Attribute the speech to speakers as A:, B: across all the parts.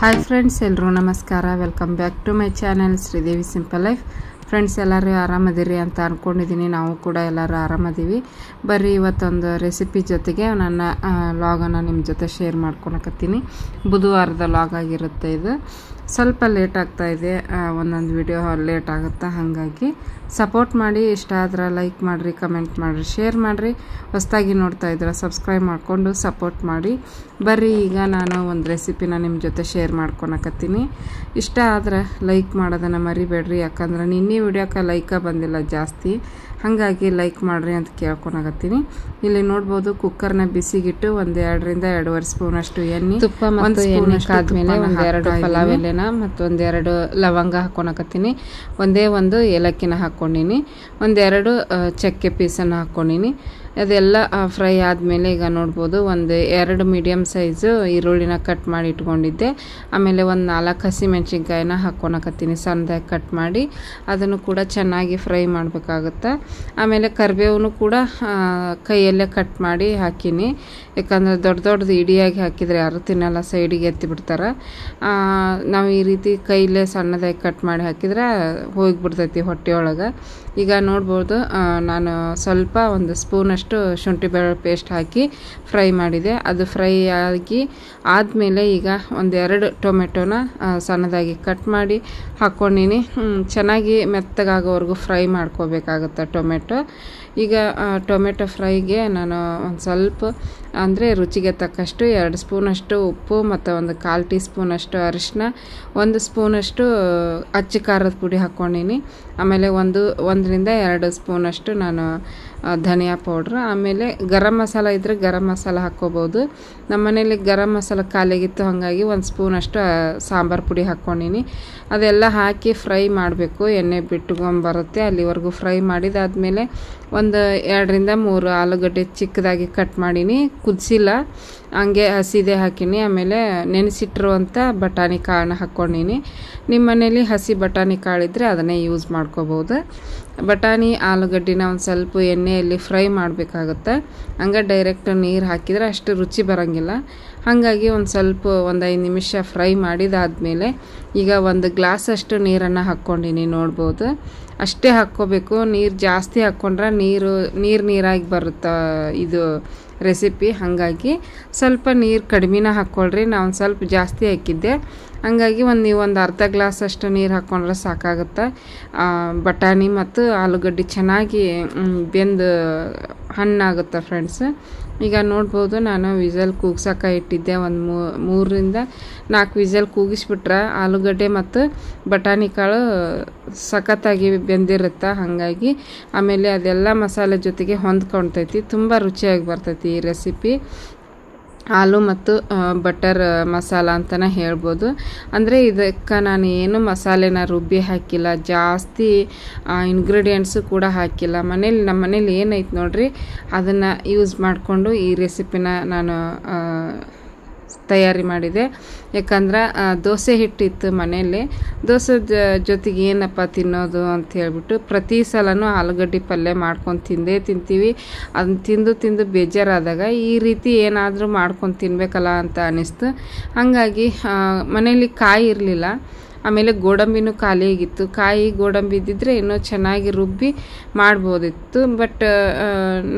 A: Hi friends, ಎಲ್ಲರೂ ನಮಸ್ಕಾರ. Welcome back to my channel Sridevi simple life. Friends, ಎಲ್ಲರೂ ಆರಾಮದಿರಿ ಅಂತ ಅಂದ್ಕೊಂಡಿದ್ದೀನಿ. ನಾವು ಕೂಡ ಎಲ್ಲರೂ ಆರಾಮದೀವಿ. ಬರ್ರಿ ಇವತ್ತೊಂದು ರೆಸಿಪಿ ಜೊತೆಗೆ ನನ್ನ ಲಾಗನ್ನು ನಿಮ್ಮ ಜೊತೆ ಶೇರ್ ಮಾಡ್ಕೊಳಕತ್ತೀನಿ. ಬುಧವಾರದ ಲಾಗ್ ಆಗಿರುತ್ತೆ. ಇದು ಸ್ವಲ್ಪ ಲೇಟ್ ಆಗ್ತಾಯಿದೆ, ಒಂದೊಂದು ವಿಡಿಯೋ ಲೇಟ್ ಆಗುತ್ತೆ. ಹಾಗಾಗಿ ಸಪೋರ್ಟ್ ಮಾಡಿ. ಇಷ್ಟ ಆದ್ರೆ ಲೈಕ್ ಮಾಡಿರಿ, ಕಮೆಂಟ್ ಮಾಡಿರಿ, ಶೇರ್ ಮಾಡಿರಿ. ಹೊಸದಾಗಿ ನೋಡ್ತಾ ಇದ್ರೆ ಸಬ್ಸ್ಕ್ರೈಬ್ ಮಾಡಿಕೊಂಡು ಸಪೋರ್ಟ್ ಮಾಡಿ. ಬರ್ರಿ ಈಗ ನಾನು ಒಂದು ರೆಸಿಪಿನ ನಿಮ್ಮ ಜೊತೆ ಶೇರ್ ಮಾಡ್ಕೊಳಕತ್ತೀನಿ. ಇಷ್ಟ ಆದ್ರೆ ಲೈಕ್ ಮಾಡೋದನ್ನು ಮರಿಬೇಡ್ರಿ, ಯಾಕಂದ್ರೆ ನಿನ್ನೆ ವಿಡಿಯೋಕ್ಕೆ ಲೈಕ ಬಂದಿಲ್ಲ ಜಾಸ್ತಿ. ಹಾಗಾಗಿ ಲೈಕ್ ಮಾಡಿರಿ ಅಂತ ಕೇಳ್ಕೊಳಕತ್ತೀನಿ. ಇಲ್ಲಿ ನೋಡ್ಬೋದು, ಕುಕ್ಕರ್ನ ಬಿಸಿಗಿಟ್ಟು ಒಂದು 2ರಿಂದ 2.5 ಸ್ಪೂನಷ್ಟು ಎಣ್ಣೆ, ತುಪ್ಪ ಮತ್ತು ಎಣ್ಣೆ ಕಾದ್ಮೇಲೆ 2 ಪಲಾವ್ ಎಲೆನ ಮತ್ತು 2 ಲವಂಗ ಹಾಕ್ಕೊಳಕತ್ತೀನಿ. ಒಂದು ಏಲಕ್ಕಿನ ಹಾಕ್ಕೊಂಡಿನಿ, 2 ಚಕ್ಕೆ ಪೀಸನ್ನು ಹಾಕ್ಕೊಂಡಿನಿ. ಅದೆಲ್ಲ ಫ್ರೈ ಆದಮೇಲೆ ಈಗ ನೋಡ್ಬೋದು 2 ಮೀಡಿಯಮ್ ಸೈಜು ಈರುಳ್ಳಿನ ಕಟ್ ಮಾಡಿ ಇಟ್ಕೊಂಡಿದ್ದೆ. ಆಮೇಲೆ 4 ಹಸಿಮೆಣ್ಸಿನ್ಕಾಯಿನ ಹಾಕ್ಕೊಳಕತ್ತೀನಿ, ಸಣ್ಣದಾಗಿ ಕಟ್ ಮಾಡಿ. ಅದನ್ನು ಕೂಡ ಚೆನ್ನಾಗಿ ಫ್ರೈ ಮಾಡಬೇಕಾಗುತ್ತೆ. ಆಮೇಲೆ ಕರಿಬೇವನ್ನು ಕೂಡ ಕೈಯಲ್ಲೇ ಕಟ್ ಮಾಡಿ ಹಾಕೀನಿ, ಯಾಕಂದರೆ ದೊಡ್ಡದು ಇಡಿಯಾಗಿ ಹಾಕಿದರೆ ಯಾರು ತಿನ್ನಲ್ಲ, ಸೈಡಿಗೆ ಎತ್ತಿ ಬಿಡ್ತಾರೆ. ನಾವು ಈ ರೀತಿ ಕೈಲೇ ಸಣ್ಣದಾಗಿ ಕಟ್ ಮಾಡಿ ಹಾಕಿದ್ರೆ ಹೋಗಿಬಿಡ್ತೈತಿ ಹೊಟ್ಟೆಯೊಳಗೆ. ಈಗ ನೋಡ್ಬೋದು, ನಾನು ಸ್ವಲ್ಪ 1 ಸ್ಪೂನಷ್ಟು ಶುಂಠಿ ಬೆಳ್ಳುಳ್ಳಿ ಪೇಸ್ಟ್ ಹಾಕಿ ಫ್ರೈ ಮಾಡಿದೆ. ಅದು ಫ್ರೈ ಆದಮೇಲೆ ಈಗ 2 ಟೊಮೆಟೊನ ಸಣ್ಣದಾಗಿ ಕಟ್ ಮಾಡಿ ಹಾಕ್ಕೊಂಡಿನಿ. ಚೆನ್ನಾಗಿ ಮೆತ್ತಗಾಗೋವರೆಗೂ ಫ್ರೈ ಮಾಡ್ಕೋಬೇಕಾಗುತ್ತೆ ಟೊಮೆಟೊ. ಈಗ ಟೊಮೆಟೊ ಫ್ರೈಗೆ ನಾನು ಒಂದು ಸ್ವಲ್ಪ ಅಂದರೆ ರುಚಿಗೆ ತಕ್ಕಷ್ಟು 2 ಸ್ಪೂನಷ್ಟು ಉಪ್ಪು ಮತ್ತು 1/4 ಟೀ ಸ್ಪೂನಷ್ಟು ಅರಿಶಿನ, 1 ಸ್ಪೂನಷ್ಟು ಅಚ್ಚ ಖಾರದ ಪುಡಿ ಹಾಕ್ಕೊಂಡಿನಿ. ಆಮೇಲೆ 1ರಿಂದ 2 ಸ್ಪೂನಷ್ಟು ನಾನು ಧನಿಯಾ ಪೌಡ್ರ್. ಆಮೇಲೆ ಗರಂ ಮಸಾಲ ಇದ್ದರೆ ಗರಂ ಮಸಾಲ ಹಾಕ್ಕೋಬೋದು. ನಮ್ಮ ಮನೇಲಿ ಗರಂ ಮಸಾಲ ಖಾಲಿಯಾಗಿತ್ತು, ಹಾಗಾಗಿ 1 ಸ್ಪೂನಷ್ಟು ಸಾಂಬಾರು ಪುಡಿ ಹಾಕ್ಕೊಂಡಿನಿ. ಅದೆಲ್ಲ ಹಾಕಿ ಫ್ರೈ ಮಾಡಬೇಕು, ಎಣ್ಣೆ ಬಿಟ್ಕೊಂಬರುತ್ತೆ ಅಲ್ಲಿವರೆಗೂ ಫ್ರೈ ಮಾಡಿದಾದ್ಮೇಲೆ 2ರಿಂದ 3 ಆಲೂಗಡ್ಡೆ ಚಿಕ್ಕದಾಗಿ ಕಟ್ ಮಾಡೀನಿ, ಕುದಿಸಿಲ್ಲ, ಹಂಗೆ ಹಸಿದೆ ಹಾಕೀನಿ. ಆಮೇಲೆ ನೆನೆಸಿಟ್ಟಿರುವಂಥ ಬಟಾಣಿ ಕಾಳನ್ನ ಹಾಕ್ಕೊಂಡಿನಿ. ನಿಮ್ಮ ಮನೇಲಿ ಹಸಿ ಬಟಾಣಿ ಕಾಳಿದ್ರೆ ಅದನ್ನೇ ಯೂಸ್ ಮಾಡ್ಕೋಬೋದು. ಬಟಾಣಿ ಆಲೂಗಡ್ಡಿನ ಒಂದು ಸ್ವಲ್ಪ ಎಣ್ಣೆಯಲ್ಲಿ ಫ್ರೈ ಮಾಡಬೇಕಾಗುತ್ತೆ. ಹಂಗೆ ಡೈರೆಕ್ಟ್ ನೀರು ಹಾಕಿದರೆ ಅಷ್ಟು ರುಚಿ ಬರೋಂಗಿಲ್ಲ. ಹಾಗಾಗಿ ಒಂದು 5 ನಿಮಿಷ ಫ್ರೈ ಮಾಡಿದಾದ್ಮೇಲೆ ಈಗ 1 ಗ್ಲಾಸಷ್ಟು ನೀರನ್ನು ಹಾಕ್ಕೊಂಡಿನಿ. ನೋಡ್ಬೋದು, ಅಷ್ಟೇ ಹಾಕ್ಕೋಬೇಕು. ನೀರು ಜಾಸ್ತಿ ಹಾಕ್ಕೊಂಡ್ರೆ ನೀರಾಗಿ ಬರುತ್ತೆ ಇದು ರೆಸಿಪಿ. ಹಾಗಾಗಿ ಸ್ವಲ್ಪ ನೀರು ಕಡಿಮೆನ ಹಾಕ್ಕೊಳ್ರಿ. ನಾನು ಒಂದು ಸ್ವಲ್ಪ ಜಾಸ್ತಿ ಹಾಕಿದ್ದೆ, ಹಾಗಾಗಿ ನೀವು ಒಂದು ಅರ್ಧ ಗ್ಲಾಸಷ್ಟು ನೀರು ಹಾಕ್ಕೊಂಡ್ರೆ ಸಾಕಾಗುತ್ತೆ. ಬಟಾಣಿ ಮತ್ತು ಆಲೂಗಡ್ಡೆ ಚೆನ್ನಾಗಿ ಬೆಂದು ಹಣ್ಣಾಗುತ್ತೆ ಫ್ರೆಂಡ್ಸ್. ಈಗ ನೋಡ್ಬೋದು, ನಾನು ವಿಸಲ್ ಕೂಗ್ಸೋಕೆ ಇಟ್ಟಿದ್ದೆ. 3ರಿಂದ 4 ವಿಸಲ್ ಕೂಗಿಸ್ಬಿಟ್ರೆ ಆಲೂಗಡ್ಡೆ ಮತ್ತು ಬಟಾಣಿ ಕಾಳು ಸಖತ್ತಾಗಿ ಬೆಂದಿರುತ್ತೆ. ಹಾಗಾಗಿ ಆಮೇಲೆ ಅದೆಲ್ಲ ಮಸಾಲೆ ಜೊತೆಗೆ ಹೊಂದ್ಕೊಳ್ತೈತಿ, ತುಂಬ ರುಚಿಯಾಗಿ ಬರ್ತೈತಿ ಈ ರೆಸಿಪಿ. ಹಾಲು ಮತ್ತು ಬಟರ್ ಮಸಾಲ ಅಂತಲೇ ಹೇಳ್ಬೋದು. ಅಂದರೆ ಇದಕ್ಕೆ ನಾನು ಏನು ಮಸಾಲೆನ ರುಬ್ಬಿ ಹಾಕಿಲ್ಲ, ಜಾಸ್ತಿ ಇಂಗ್ರೀಡಿಯೆಂಟ್ಸು ಕೂಡ ಹಾಕಿಲ್ಲ. ನಮ್ಮ ಮನೇಲಿ ಏನೈತೆ ನೋಡ್ರಿ, ಅದನ್ನು ಯೂಸ್ ಮಾಡಿಕೊಂಡು ಈ ರೆಸಿಪಿನ ನಾನು ತಯಾರಿ ಮಾಡಿದೆ. ಯಾಕಂದ್ರೆ ದೋಸೆ ಹಿಟ್ಟಿತ್ತು ಮನೆಯಲ್ಲಿ, ದೋಸೆ ಜೊತೆಗೆ ಏನಪ್ಪ ತಿನ್ನೋದು ಅಂತ ಹೇಳ್ಬಿಟ್ಟು ಪ್ರತಿ ಸಲನೂ ಆಲೂಗಡ್ಡೆ ಪಲ್ಯ ಮಾಡ್ಕೊಂಡು ತಿಂತೀವಿ. ಅದನ್ನು ತಿಂದು ಬೇಜಾರಾದಾಗ ಈ ರೀತಿ ಏನಾದರೂ ಮಾಡ್ಕೊಂಡು ತಿನ್ನಬೇಕಲ್ಲ ಅಂತ ಅನ್ನಿಸ್ತು. ಹಾಗಾಗಿ ಮನೇಲಿ ಕಾಯಿ ಇರಲಿಲ್ಲ, ಆಮೇಲೆ ಗೋಡಂಬಿನೂ ಖಾಲಿಯಾಗಿತ್ತು. ಗೋಡಂಬಿ ಇದ್ದಿದ್ರೆ ಇನ್ನೂ ಚೆನ್ನಾಗಿ ರುಬ್ಬಿ ಮಾಡ್ಬೋದಿತ್ತು. ಬಟ್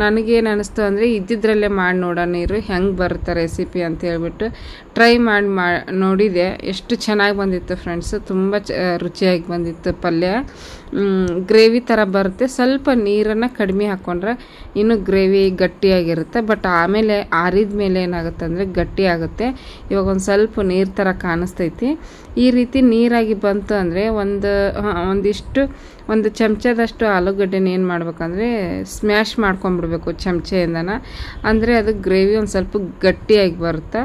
A: ನನಗೇನು ಅನ್ನಿಸ್ತು ಅಂದರೆ ಇದ್ದಿದ್ರಲ್ಲೇ ಮಾಡಿ ನೋಡೋಣ ಇರು ಹೆಂಗೆ ಬರುತ್ತೆ ರೆಸಿಪಿ ಅಂತ ಹೇಳ್ಬಿಟ್ಟು ಟ್ರೈ ಮಾಡಿ ನೋಡಿದೆ. ಎಷ್ಟು ಚೆನ್ನಾಗಿ ಬಂದಿತ್ತು ಫ್ರೆಂಡ್ಸು, ತುಂಬ ರುಚಿಯಾಗಿ ಬಂದಿತ್ತು ಪಲ್ಯ. ಗ್ರೇವಿ ಥರ ಬರುತ್ತೆ. ಸ್ವಲ್ಪ ನೀರನ್ನು ಕಡಿಮೆ ಹಾಕ್ಕೊಂಡ್ರೆ ಇನ್ನೂ ಗ್ರೇವಿ ಗಟ್ಟಿಯಾಗಿರುತ್ತೆ. ಬಟ್ ಆಮೇಲೆ ಆರಿದ ಮೇಲೆ ಏನಾಗುತ್ತೆ ಅಂದರೆ ಗಟ್ಟಿ ಆಗುತ್ತೆ. ಇವಾಗ ಒಂದು ಸ್ವಲ್ಪ ನೀರು ಥರ ಕಾಣಿಸ್ತೈತಿ. ಈ ರೀತಿ ನೀರಾಗಿ ಬಂತು ಅಂದರೆ ಒಂದು ಚಮಚದಷ್ಟು ಆಲೂಗಡ್ಡೆನ ಏನು ಮಾಡ್ಬೇಕಂದ್ರೆ ಸ್ಮ್ಯಾಶ್ ಮಾಡ್ಕೊಂಬಿಡ್ಬೇಕು ಚಮಚೆಯಿಂದನ. ಅಂದರೆ ಅದು ಗ್ರೇವಿ ಒಂದು ಸ್ವಲ್ಪ ಗಟ್ಟಿಯಾಗಿ ಬರುತ್ತೆ.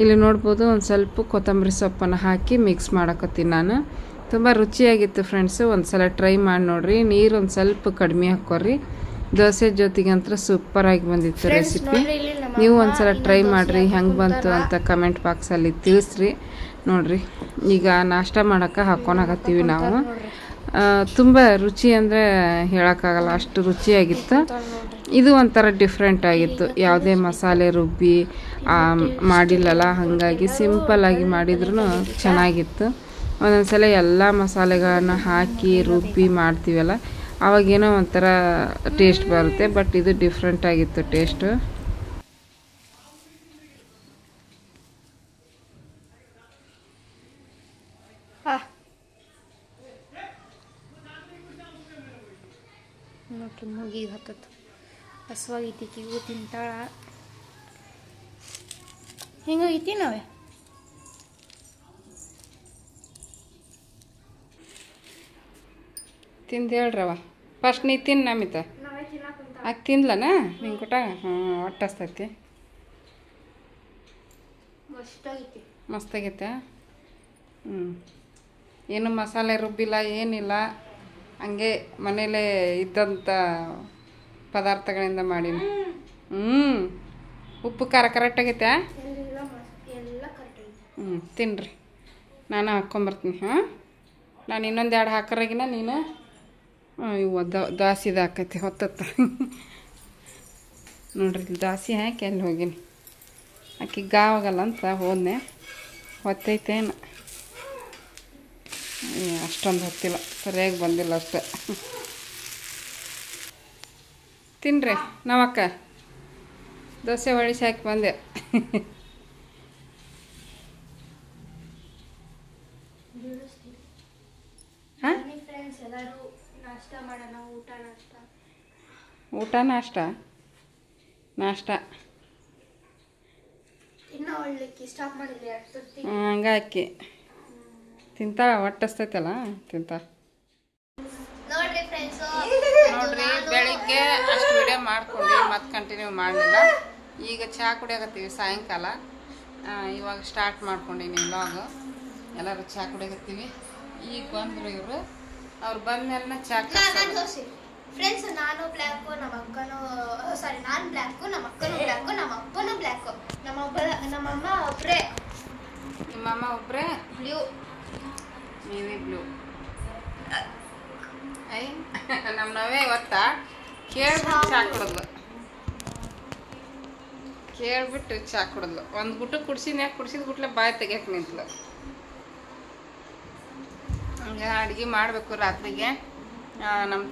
A: ಇಲ್ಲಿ ನೋಡ್ಬೋದು, ಒಂದು ಸ್ವಲ್ಪ ಕೊತ್ತಂಬರಿ ಸೊಪ್ಪನ್ನು ಹಾಕಿ ಮಿಕ್ಸ್ ಮಾಡಕತ್ತೀನಿ ನಾನು. ತುಂಬ ರುಚಿಯಾಗಿತ್ತು ಫ್ರೆಂಡ್ಸು, ಒಂದು ಸಲ ಟ್ರೈ ಮಾಡಿ ನೋಡಿರಿ. ನೀರು ಒಂದು ಸ್ವಲ್ಪ ಕಡಿಮೆ ಹಾಕ್ಕೊರಿ. ದೋಸೆ ಜೊತೆಗಂತೂ ಸೂಪರಾಗಿ ಬಂದಿತ್ತು ರೆಸಿಪಿ. ನೀವು ಒಂದು ಸಲ ಟ್ರೈ ಮಾಡಿರಿ, ಹೆಂಗೆ ಬಂತು ಅಂತ ಕಮೆಂಟ್ ಬಾಕ್ಸಲ್ಲಿ ತಿಳಿಸ್ರಿ. ನೋಡಿರಿ, ಈಗ ನಾಷ್ಟ ಮಾಡೋಕ್ಕೆ ಹಾಕ್ಕೊಳಕತ್ತೀವಿ ನಾವು. ತುಂಬ ರುಚಿ ಅಂದರೆ ಹೇಳೋಕ್ಕಾಗಲ್ಲ, ಅಷ್ಟು ರುಚಿಯಾಗಿತ್ತು. ಇದು ಒಂಥರ ಡಿಫ್ರೆಂಟ್ ಆಗಿತ್ತು, ಯಾವುದೇ ಮಸಾಲೆ ರುಬ್ಬಿ ಮಾಡಿಲ್ಲಲ್ಲ, ಹಾಗಾಗಿ ಸಿಂಪಲ್ಲಾಗಿ ಮಾಡಿದ್ರೂ ಚೆನ್ನಾಗಿತ್ತು. ಒಂದೊಂದು ಸಲ ಎಲ್ಲ ಮಸಾಲೆಗಳನ್ನು ಹಾಕಿ ರುಬ್ಬಿ ಮಾಡ್ತೀವಲ್ಲ, ಅವಾಗೇನೋ ಒಂಥರ ಟೇಸ್ಟ್ ಬರುತ್ತೆ. ಬಟ್ ಇದು ಡಿಫ್ರೆಂಟ್ ಆಗಿತ್ತು ಟೇಸ್ಟು.
B: ನೋಡ್ರಿ ಮುಗಿಗೆ ಹತ್ತತ್ತು ಹಸುವಾಗೈತಿ, ಕಿವು ತಿಂತಾಳ. ಹಿಂಗಾಗೈತಿ ನಾವೇ
A: ತಿಂದು ಹೇಳ್ರವ. ಫಸ್ಟ್ ನೀ ತಿನ್ನು ನಮಿತ. ಆಕೆ ತಿನ್ಲನ ನಿಂಗೆ ಕೊಟ್ಟಾಗ? ಹಾಂ, ಒಟ್ಟು ಹಸ್ತೈತಿ. ಮಸ್ತಾಗೈತೆ. ಏನು ಮಸಾಲೆ ರುಬ್ಬಿಲ್ಲ, ಏನಿಲ್ಲ, ಹಂಗೆ ಮನೇಲೇ ಇದ್ದಂಥ ಪದಾರ್ಥಗಳಿಂದ ಮಾಡೀನಿ. ಉಪ್ಪು ಖಾರ ಕರೆಕ್ಟಾಗೈತೆ? ತಿನ್ನಿರಿ, ನಾನು ಹಾಕ್ಕೊಂಬರ್ತೀನಿ. ಹಾಂ, ನಾನು ಇನ್ನೊಂದು 2 ಹಾಕರಾಗಿನ ನೀನು ಇವು ದಾಸಿದು ಹಾಕೈತಿ ಹೊತ್ತತ್ತ. ನೋಡ್ರಿ, ದಾಸಿ ಹಾಕಿ ಅಲ್ಲಿ ಹೋಗೀನಿ. ಆಕೆ ಗಾವಾಗಲ್ಲ ಅಂತ ಹೋದ್ನೆ, ಹೊತ್ತೈತೇನು ಅಷ್ಟೊಂದು ಹೊತ್ತಿಲ್ಲ, ಸರಿಯಾಗಿ ಬಂದಿಲ್ಲ ಅಷ್ಟೆ. ತಿನ್ನಿರಿ ನಾವಕ್ಕ. ದೋಸೆ ಹೊಳಿಸಿ ಹಾಕಿ ಬಂದೆ. ಹಾಂ, ಊಟ ನಾಷ್ಟ ಹಂಗಾಕಿ ತಿಂತಾಳ, ಹೊಟ್ಟಸ್ತೈತಲ್ಲ ತಿಂತಾಳ. ನೋಡ್ರಿ, ಬೆಳಿಗ್ಗೆ ಅಷ್ಟು ವಿಡಿಯೋ ಮಾಡ್ಕೊಂಡು ಮತ್ತೆ ಕಂಟಿನ್ಯೂ ಮಾಡಲಿಲ್ಲ. ಈಗ ಚಹಾ ಕುಡಿಯಾಕತ್ತೀವಿ ಸಾಯಂಕಾಲ. ಇವಾಗ ಸ್ಟಾರ್ಟ್ ಮಾಡ್ಕೊಂಡೀನಿ ವ್ಲಾಗ್. ಎಲ್ಲರೂ ಚಹಾ ಕುಡಿಯಾಕತ್ತೀವಿ. ಈಗ ಬಂದರು ಇವರು. ಅವ್ರು ಬಂದ್ಮೇಲೆ ಚಹಾ
B: ಫ್ರೆಂಡ್ಸ್. ನಾನು ಬ್ಲ್ಯಾಕು, ನಮ್ಮ ಅಕ್ಕನೂ ಸಾರಿ ನಾನು ಬ್ಲ್ಯಾಕು, ನಮ್ಮ ಅಕ್ಕನೂ ಬ್ಲ್ಯಾಕು, ನಮ್ಮ ಅಪ್ಪನೂ ಬ್ಲ್ಯಾಕು, ನಮ್ಮಮ್ಮ ಒಬ್ಬರೇ.
A: ನಿಮ್ಮಮ್ಮ ಒಬ್ಬರೇ
B: ಬ್ಲೂ,
A: ನೀವೇ ಬ್ಲೂ. ಐ ನಮ್ಮ ನವೇ ಇವತ್ತ ಕೇಳ್ಬಿಟ್ಟು ಚಹಾ ಕುಡಿದ್ಲು. ಕೇಳ್ಬಿಟ್ಟು ಚಹಾ ಕುಡಿದ್ಲು. ಒಂದು ಗುಟ್ಟು ಕುಡಿಸಿದ ಗುಟ್ಲೆ ಬಾಯಿ ತೆಗಿಯಕ್ಕೆ ನಿಂತಲು. ಹಂಗೆ ಅಡುಗೆ ಮಾಡಬೇಕು ರಾತ್ರಿಗೆ. ನಮ್ಮ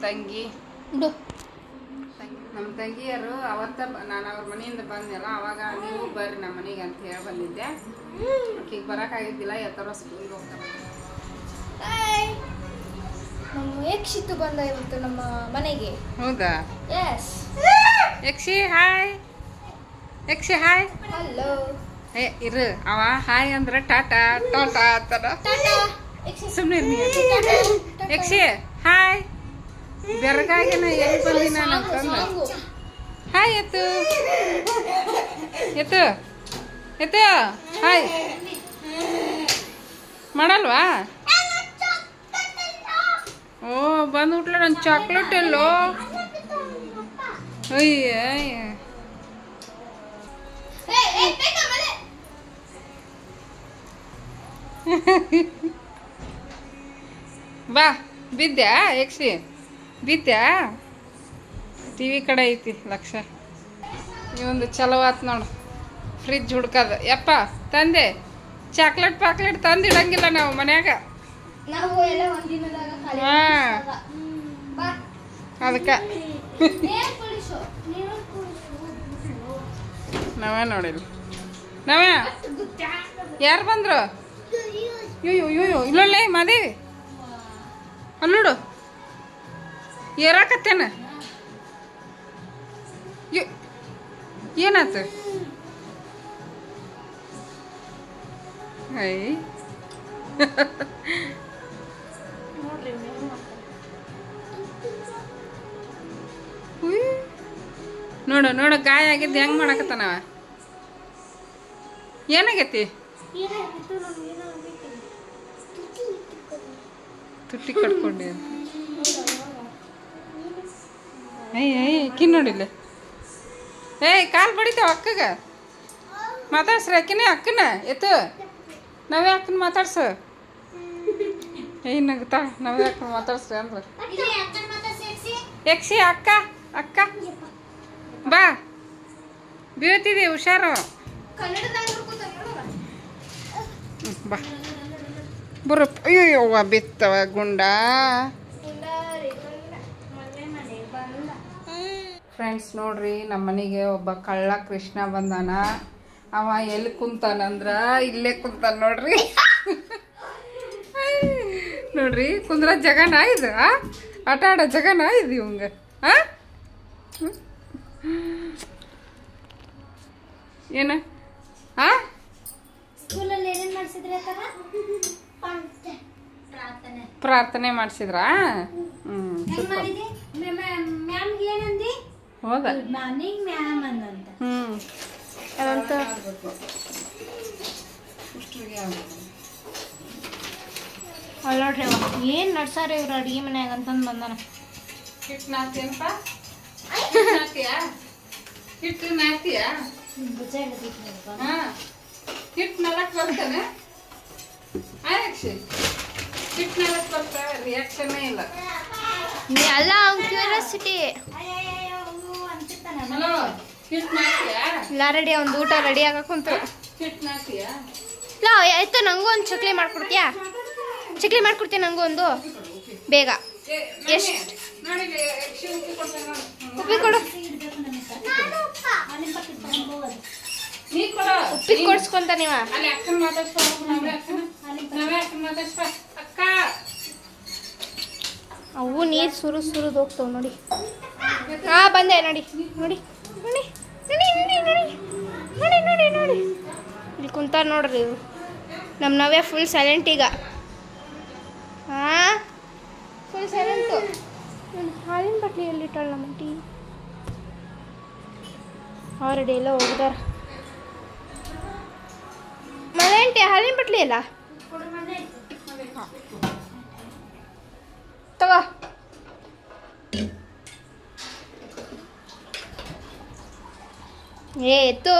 A: ತಂಗಿಯರು ಅವತ್ತ ನಾನು ಅವ್ರ ಮನೆಯಿಂದ ಬಂದೆಲ್ಲ, ಅವಾಗ ನೀವು ಬರ್ರಿ ನಮ್ಮ ಮನೆಗೆ ಅಂತ ಹೇಳಿ ಬಂದಿದ್ದೆ. ಈಗ ಬರೋಕ್ಕಾಗಿದ್ದಿಲ್ಲ, ಯಾತರ ಸ್ಕೂಲ್ಗೆ ಹೋಗ್ತಾರೆ.
B: ನಮ್ಮ ಯಕ್ಷಿತ್ತು ಬಂದ ಇವತ್ತು ನಮ್ಮ ಮನೆಗೆ.
A: ಹೌದಾ?
B: ಎಸ್.
A: ಯಕ್ಷಿ ಹಾಯ್. ಯಕ್ಷಿ ಹಾಯ್.
B: ಹಲೋ.
A: ಇರು, ಅವ ಹಾಯ್ ಅಂದ್ರೆ ಟಾಟಾ ಟೋಟಾ ಅಂತಾನ. ಸುಮ್ಮನೆ ಯಕ್ಷಿ ಹಾಯ್. ಬೆರಗಾಗಿನ ಎಲ್ಲಿ ಬಂದಿ ನಾನು ಅಂತಂದು ಹಾಯ್ ಎತ್ತು ಎತ್ತು ಎತ್ತು ಹಾಯ್ ಮಾಡಲ್ವಾ? ಓ ಬಂದ್ಬಿಟ್ಲ ನನ್ನ ಚಾಕ್ಲೇಟ್ ಎಲ್ಲೋ. ಅಯ್ಯ ಬಾ. ಬಿದ್ದ್ಯಾ ಯಕ್ಷಿ? ಬಿದ್ದ್ಯಾ? ಟಿ ವಿ ಕಡೆ ಐತಿ ಲಕ್ಷ. ಇವೊಂದು ಚಲೋ ಆತು ನೋಡು, ಫ್ರಿಜ್ ಹುಡ್ಕದ. ಯಪ್ಪ ತಂದೆ ಚಾಕ್ಲೇಟ್ ಪಾಕ್ಲೇಟ್ ತಂದಿಡಂಗಿಲ್ಲ ನಾವು ಮನ್ಯಾಗ. ಹಾಂ, ಅದಕ್ಕೆ ನಾವೇ ನೋಡಿಲ್ಲ. ನಾವೇ ಯಾರು ಬಂದ್ರು? ಇಯ್ಯೋ ಇಲ್ಲೊಳ್ಳೆ ಮಾದೇವಿ ಅಲ್ಲೋಡು ಏರಾಕತ್ತೇನ. ಏನಾತು? ಐ ನೋಡು ಗಾಯ ಆಗಿದ್ದು ಹೆಂಗ್ ಮಾಡಕತ್ತಾನವ. ಏನಾಗೈತಿ? ತುಟ್ಟಿ ಕಟ್ಕೊಂಡೆ. ಕಿನ್ ನೋಡಿಲ್ಲ. ಕಾಲು ಬಡಿತಾವ ಅಕ್ಕಗ. ಮಾತಾಡ್ಸ್ರಿ ಅಕ್ಕಿನೇ ಅಕ್ಕನ ಎತ್ತು. ನಾವೇ ಅಕ್ಕನ ಮಾತಾಡ್ಸ. ನಗ್ತಾ ನಾವೇ ಅಕ್ಕನ ಮಾತಾಡ್ಸ್ರಿ ಅಂದ್ರೆ ಯಕ್ಷಿ ಅಕ್ಕ ಅಕ್ಕ ಬಾ ಬೀಳ್ತಿದಿ ಹುಷಾರು. ಬಾ ಬರ. ಅಯ್ಯೋ ಬಿತ್ತವ ಗುಂಡ. ಫ್ರೆಂಡ್ಸ್ ನೋಡ್ರಿ, ನಮ್ಮ ಮನೆಗೆ ಒಬ್ಬ ಕಳ್ಳ ಕೃಷ್ಣ ಬಂದಾನ. ಅವ ಎಲ್ಲಿ ಕುಂತಾನಂದ್ರ ಇಲ್ಲೇ ಕುಂತಾನ ನೋಡ್ರಿ. ನೋಡ್ರಿ ಕುಂದ್ರ ಜಗನ ಇದು, ಆಟ ಆಡೋ ಜಗನ ಇದು ಇವಂಗ. ಏನು ಪ್ರಾರ್ಥನೆ ಮಾಡಿಸಿದ್ರಾ? ಹೌದಾ?
B: ನೋಡ್ರಿ ಏನ್ ನಡ್ಸಾರ ಇವ್ರ ಅಡಿಗೆ ಮನ್ಯಾಗ ಅಂತಂದ್ ಬಂದಾನ.
A: ಹಿಟ್ಟು ನಾಕ್ತಿಯಪ್ಪ? ಹಿಟ್ಟು ನಾಕ್ತಿಯಾ? ಹಿಟ್ಟು ನಲಕ್ ಬರ್ತಾನೆ. ಹಿಟ್ಟು ನಲಕ್ ಬರ್ತಾ ರಿಯಾಕ್ಷನ್ನೇ ಇಲ್ಲ.
B: ಅಲ್ಲ ಕ್ಯೂರಿಯಾಸಿಟಿ.
A: ಹಲೋ, ಹಿಟ್ಟು ನಾಕ್ತಿಯಾ?
B: ಇಲ್ಲ ರೆಡಿ, ಒಂದು ಊಟ ರೆಡಿ ಆಗಕ್ ಕುಂತು.
A: ಹಿಟ್ಟು ನಾಕ್ತಿಯಾ?
B: ಇಲ್ಲ ಆಯ್ತು, ನಂಗೂ ಒಂದು ಚಕ್ಲಿ ಮಾಡ್ಕೊಡ್ತೀಯಾ? ಚಕ್ಲಿ ಮಾಡ್ಕೊಡ್ತೀಯ ನಂಗೂ ಒಂದು ಬೇಗ. ಎಷ್ಟು ಉಪ್ಪಿ ಕೊಡು. ಉಪ್ಪಿಟ್ಟು ಕೊಡ್ಸ್ಕೊಂತ ನೀವ. ಅವು ನೀರು ಸುರಿದು ಹೋಗ್ತಾವ ನೋಡಿ. ಬಂದೆ ನೋಡಿ ನೋಡಿ ನೋಡಿ ನೋಡಿ ನೋಡಿ ನೋಡಿ ನೋಡಿ ನೋಡಿ ಇಲ್ಲಿ ಕುಂತಾರ ನೋಡ್ರಿ ಇವು. ನಮ್ಮ ನವ್ಯ ಫುಲ್ ಸೈಲೆಂಟ್ ಈಗ. Full silent. ಹಾಲಿನ ಬಟ್ಲಿ ಎಲ್ಲಿಟ್ಟಾಳ ನಮ್ಮ ಟೀ? ಆಲ್ರೆಡಿ ಎಲ್ಲ ಹೋಗಿದಾರ. ಮನೆಂಟಿ ಹಾಲಿನ ಬಟ್ಲಿ ಅಲ್ಲ ತಗೋ. ಎತ್ತು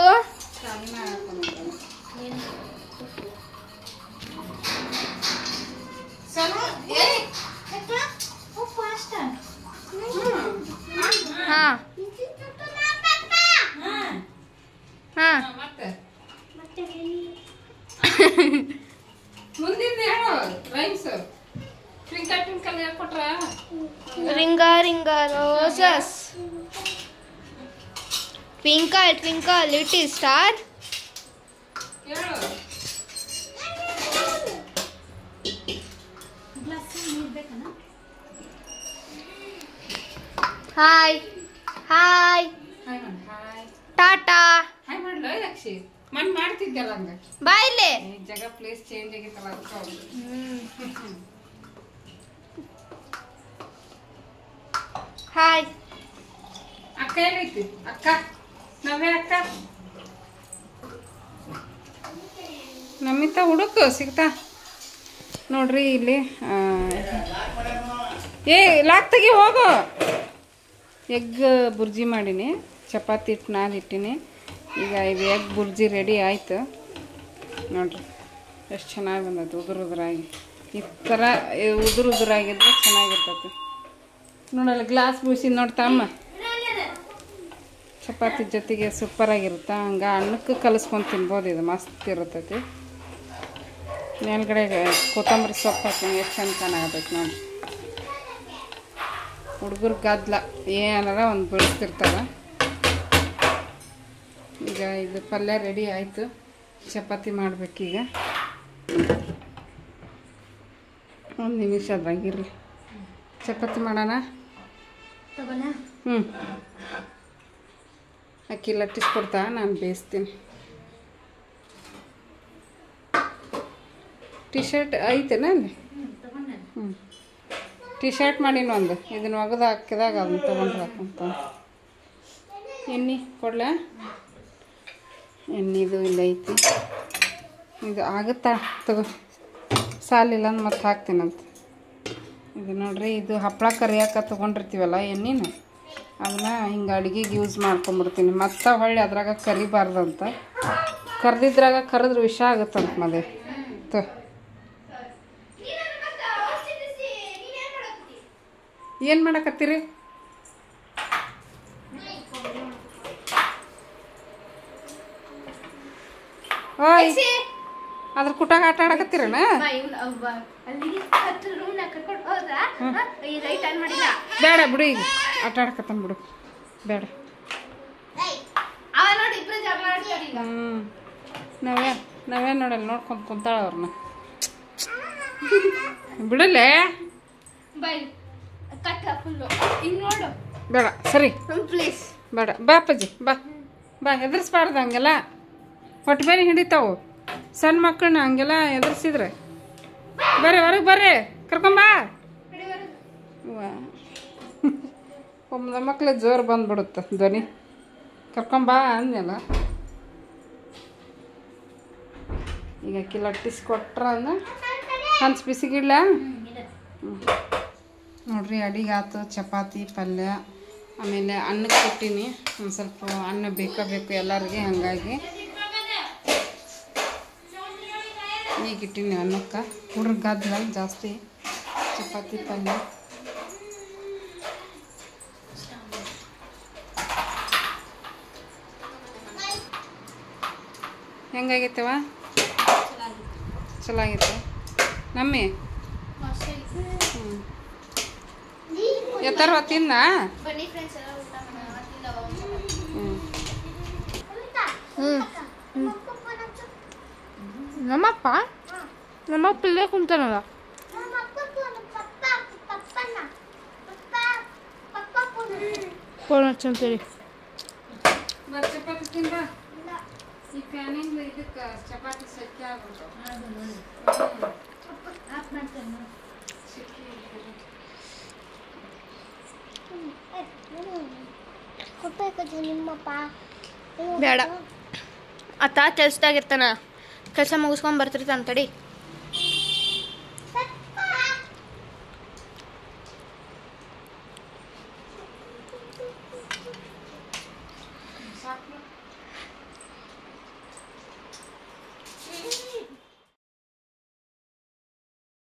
B: ringa ringa roses twinkle twinkle little star. Hi hi tata.
A: ಮಾಡ್ತಿದ್ದಲ್ಲ ಹಂಗ
B: ಬಾ ಇಲ್ಲಿ.
A: ಜಗ ಪ್ಲೇಸ್ ಚೇಂಜ್ ಆಗಿತ್ತಲ್ಲ ಅದಕ್ಕೆ.
B: ಹಾಯ್
A: ಅಕ್ಕ ಏನೈತಿ? ಅಕ್ಕ ನವ್ಯ ಅಕ್ಕ ನಮ್ಮಿತ ಹುಡುಕು ಸಿಗ್ತಾ ನೋಡ್ರಿ ಇಲ್ಲಿ. ಲಾಕ್ ತೆಗಿ ಹೋಗು. ಎಗ್ ಬುರ್ಜಿ ಮಾಡೀನಿ, ಚಪಾತಿ ಹಿಟ್ಟು ನಾದಿಟ್ಟಿನಿ. ಈಗ ಇದು ಎಗ್ ಬುರ್ಜಿ ರೆಡಿ ಆಯ್ತು ನೋಡ್ರಿ. ಎಷ್ಟು ಚೆನ್ನಾಗಿ ಬಂದೈತೆ ಉದುರಾಗಿ. ಈ ಥರ ಉದುರಾಗಿದ್ರೆ ಚೆನ್ನಾಗಿರ್ತೈತಿ ನೋಡಲ್ಲ. ಗ್ಲಾಸ್ ಬೂಸಿ ನೋಡ್ತಮ್ಮ, ಚಪಾತಿ ಜೊತೆಗೆ ಸೂಪರಾಗಿರುತ್ತೆ. ಹಂಗೆ ಅನ್ನಕ್ಕೆ ಕಲಿಸ್ಕೊಂಡು ತಿನ್ಬೋದು. ಇದು ಮಸ್ತ್ ಇರ್ತೈತಿ. ಮೇಲ್ಗಡೆ ಕೊತ್ತಂಬರಿ ಸೊಪ್ಪು ಹಾಕ್ತೀನಿ, ಎಷ್ಟು ಚಂದ ಚೆನ್ನಾಗತೈತಿ ನೋಡಿ. ಹುಡುಗರು ಗದ್ದಲ ಏನಾರ ಒಂದು ಬೆಳೆಸ್ತಿರ್ತಾರೆ. ಈಗ ಇದು ಪಲ್ಯ ರೆಡಿ ಆಯಿತು. ಚಪಾತಿ ಮಾಡಬೇಕೀಗ. ಒಂದು ನಿಮಿಷ ಅದ್ರಾಗಿರಲಿ. ಚಪಾತಿ ಮಾಡೋಣ. ಅಕ್ಕಿ ಲಟ್ಟಿಸ್ಕೊಡ್ತಾ ನಾನು ಬೇಯಿಸ್ತೀನಿ. ಟಿ ಶರ್ಟ್ ಐತೆನಾ ಅಲ್ಲಿ? ಟಿ ಶರ್ಟ್ ಮಾಡೀನಿ ಒಂದು. ಇದನ್ನು ಒಗೆದು ಹಾಕಿದಾಗ ಅದನ್ನ ತೊಗೊಂಡ್ರೆ ಹಾಕಂತ. ಎಣ್ಣೆ ಕೊಡ್ಲ? ಎಣ್ಣೆದು ಇಲ್ಲ ಐತಿ. ಇದು ಆಗುತ್ತಾ ತಗೋ. ಸಾಲಿಲ್ಲ ಅಂದ್ರೆ ಮತ್ತೆ ಹಾಕ್ತೀನಂತ. ಇದು ನೋಡ್ರಿ, ಇದು ಹಪ್ಪಳ ಕರಿಯಾಕ ತೊಗೊಂಡಿರ್ತೀವಲ್ಲ ಎಣ್ಣೆನ, ಅದನ್ನ ಹಿಂಗೆ ಅಡುಗೆಗೆ ಯೂಸ್ ಮಾಡ್ಕೊಂಬಿಡ್ತೀನಿ. ಮತ್ತೆ ಹೊಳ್ಳಿ ಅದ್ರಾಗ ಕರಿಬಾರ್ದಂತ. ಕರ್ದಿದ್ರಾಗ ಕರೆದ್ರೆ ವಿಷ ಆಗುತ್ತಂತ ಮದುವೆ. ಏನು ಮಾಡಕತ್ತೀರಿ? ಓಯ್ ಅದ್ರ ಕುಟಾಗ ಆಟ ಆಡಕತ್ತೀರಣ ಬೇಡ ಬಿಡು ಈಗ ಆಟ ಆಡಕತ್ತಾನ ಬಿಡು ಬೇಡ ನಾವೇ ನೋಡಲ್ಲ ನೋಡ್ಕೊಂತ ಕುಂತಾಳ ಅವ್ರನ್ನ ಬಿಡಲ್ಲೇ ಬೇಡ ಸರಿ
B: ಪ್ಲೀಸ್
A: ಬೇಡ ಬಾ ಅಪ್ಪಾಜಿ ಬಾ ಬಾ ಹೆದರ್ಸ್ಬಾರ್ದು ಹಂಗೆಲ್ಲ ಹೊಟ್ಟೆ ಬೇರೆ ಹಿಡಿತಾವು ಸಣ್ಣ ಮಕ್ಕಳನ್ನ ಹಂಗೆಲ್ಲ ಎದುರಿಸಿದ್ರೆ ಬರ್ರಿ ಹೊರಗೆ ಬರ್ರಿ ಕರ್ಕೊಂಬಾ ಒಮ್ಮೆ ಮಕ್ಳಿಗೆ ಜೋರು ಬಂದ್ಬಿಡುತ್ತೆ ಧ್ವನಿ ಕರ್ಕೊಂಬಾ ಅಂದೆಲ್ಲ ಈಗ ಲಟ್ಟಿಸ್ಕೊಟ್ರ ಅಂದ್ರೆ ಹಂಚ್ ಬಿಸಿಗಿಡ್ಲ ನೋಡ್ರಿ ಅಡಿಗೆ ಆತು ಚಪಾತಿ ಪಲ್ಯ ಆಮೇಲೆ ಅನ್ನಕ್ಕೆ ಕೊಟ್ಟೀನಿ ಒಂದು ಸ್ವಲ್ಪ ಅನ್ನ ಬೇಕು ಎಲ್ಲರಿಗೆ ಹಾಗಾಗಿ ಈಗ ಇಟ್ಟೀನಿ ಅನ್ನಕ್ಕೆ ಹುಡ್ರ ಗದ್ದಲ ಜಾಸ್ತಿ ಚಪಾತಿ ಪಲ್ಯ ಹೆಂಗಾಗೈತವ ಚಲೋ ಆಗೈತೆ ನಮ್ಮಿ ಎತ್ತರ ತಿನ್ನ
B: ನಮ್ಮಪ್ಪ ಇಲ್ಲೇ ಕುಂತಾನಲ್ಲ ಫೋನ್ ಹಚ್ಚಂತೀರಿ
A: ಚಪಾತಿ ತಿಂದ ಈ ಪ್ಯಾನಿಂದ ಇದಕ್ಕೆ ಚಪಾತಿ ಸೆಕೆ ಆಗ್ಬಿಡ್ತಾವ
B: ಬೇಡ ಅತ್ತ ಕೆಲ್ಸದಾಗಿರ್ತಾನ ಕೆಲಸ ಮುಗಿಸ್ಕೊಂಡ್ ಬರ್ತಿರ್ತಾನ ತಡಿ